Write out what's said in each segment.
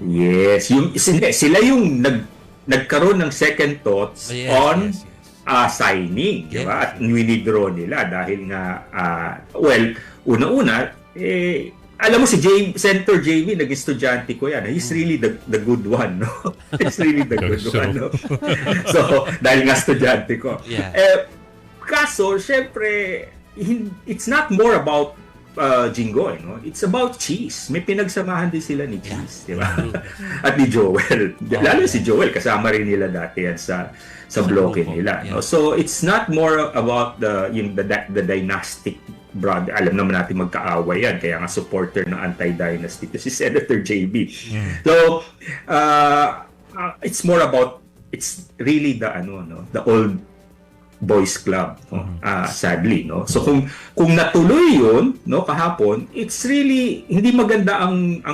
Yes, sila yung nagkaroon ng second thoughts on signing, di ba? At winidraw nila dahil nga, una-una, alam mo si Senator JV, naging estudyante ko yan. He's really the good one, no? He's really the good one, no? So, dahil nga estudyante ko. Kaso, syempre, it's not more about Jinggoy, no? It's about cheese. May pinagsamahan din sila ni cheese, di ba? At ni Joel. Lalo si Joel, kasama rin nila dati yan sa bloke nila, no? So it's not more about the dynastic brother. Alam naman natin magkaaway yan, kaya nga supporter ng anti-dynasty to si Senator JB. So it's more about, it's really the old boys club, no? Sadly, no? So kung natuloy yun, no, kahapon, it's really hindi maganda ang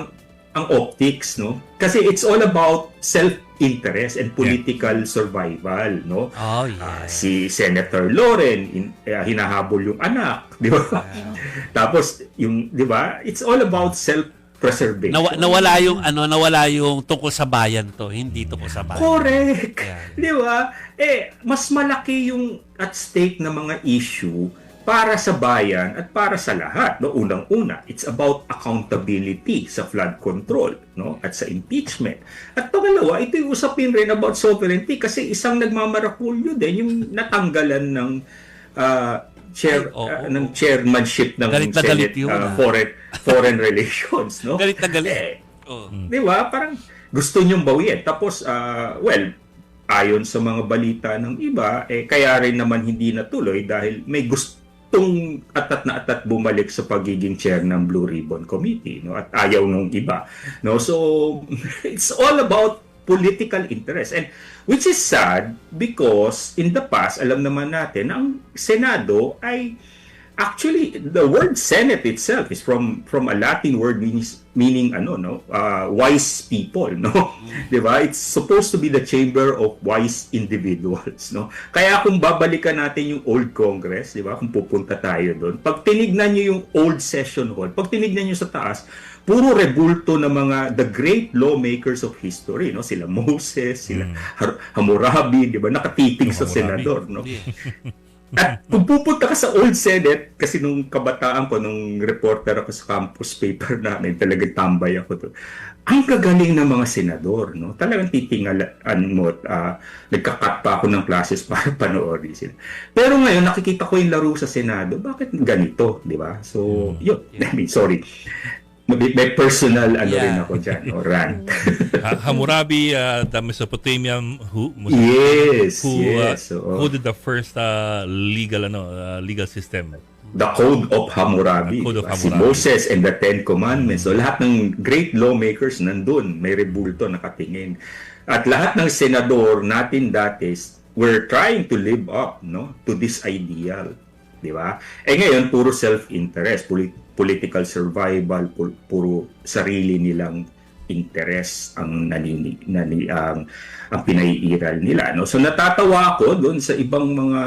optics, no? Kasi it's all about self-interest and political survival, no? Si Senator Loren hinahabol yung anak, di ba? Tapos yung, di ba? It's all about self-preservation. Nawala yung tungkol sa bayan to, hindi tungkol sa bayan. Correct. Di ba? Mas malaki yung at stake na mga issue para sa bayan at para sa lahat, no? Unang-una, it's about accountability sa flood control, no? At sa impeachment. At pangalawa, ito yung usapin rin about sovereignty kasi isang nagmamarakulyo din yung natanggalan ng ng chairmanship ng Senate Foreign Relations, no? Galit na galit. Di ba? Parang gusto niyong bawiin. Tapos, ayon sa mga balita ng iba, kaya rin naman hindi natuloy dahil may gustong atat bumalik sa pagiging chair ng Blue Ribbon Committee, no? At ayaw nung iba, no? So it's all about political interest, and which is sad because in the past, alam naman natin ang Senado ay actually, the word Senate itself is from a Latin word meaning wise people, no? 'Di ba? It's supposed to be the chamber of wise individuals, no? Kaya kung babalikan natin yung old Congress, 'di ba? Kung pupunta tayo doon, pag tinignan niyo yung old session hall, pag tinignan niyo sa taas, puro rebulto ng mga the great lawmakers of history, no? Sila Moses, sila Hammurabi, 'di ba? Nakatitig sa senador, no? At kung pupunta ka sa old Senate, kasi nung kabataan ko, nung reporter ako sa campus paper namin, talagang tambay ako doon. Ang gagaling ng mga senador, no? Talagang titingalan mo, nagka-cut pa ako ng classes para panoorin sila. Pero ngayon, nakikita ko yung laro sa Senado, bakit ganito, di ba? So, yun. I mean, sorry. May personal rin ako dyan, no? Rant. Hammurabi, the Mesopotamian who did the first legal system. The Code of Hammurabi. Si Moses and the Ten Commandments. So lahat ng great lawmakers nandun, may rebulto nakatingin. At lahat ng senador natin dati were trying to live up, no, to this ideal. Di ba? Ngayon, puro self-interest, political survival, puro sarili nilang interest ang pinaiiral nila, no? So natatawa ako doon sa ibang mga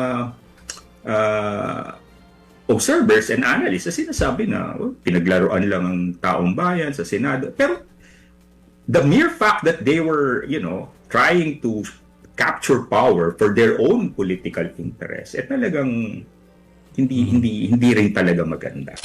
observers and analysts na sinasabi na pinaglaruan lang ang taong bayan sa Senado. Pero the mere fact that they were, trying to capture power for their own political interest, talagang hindi rin talaga maganda.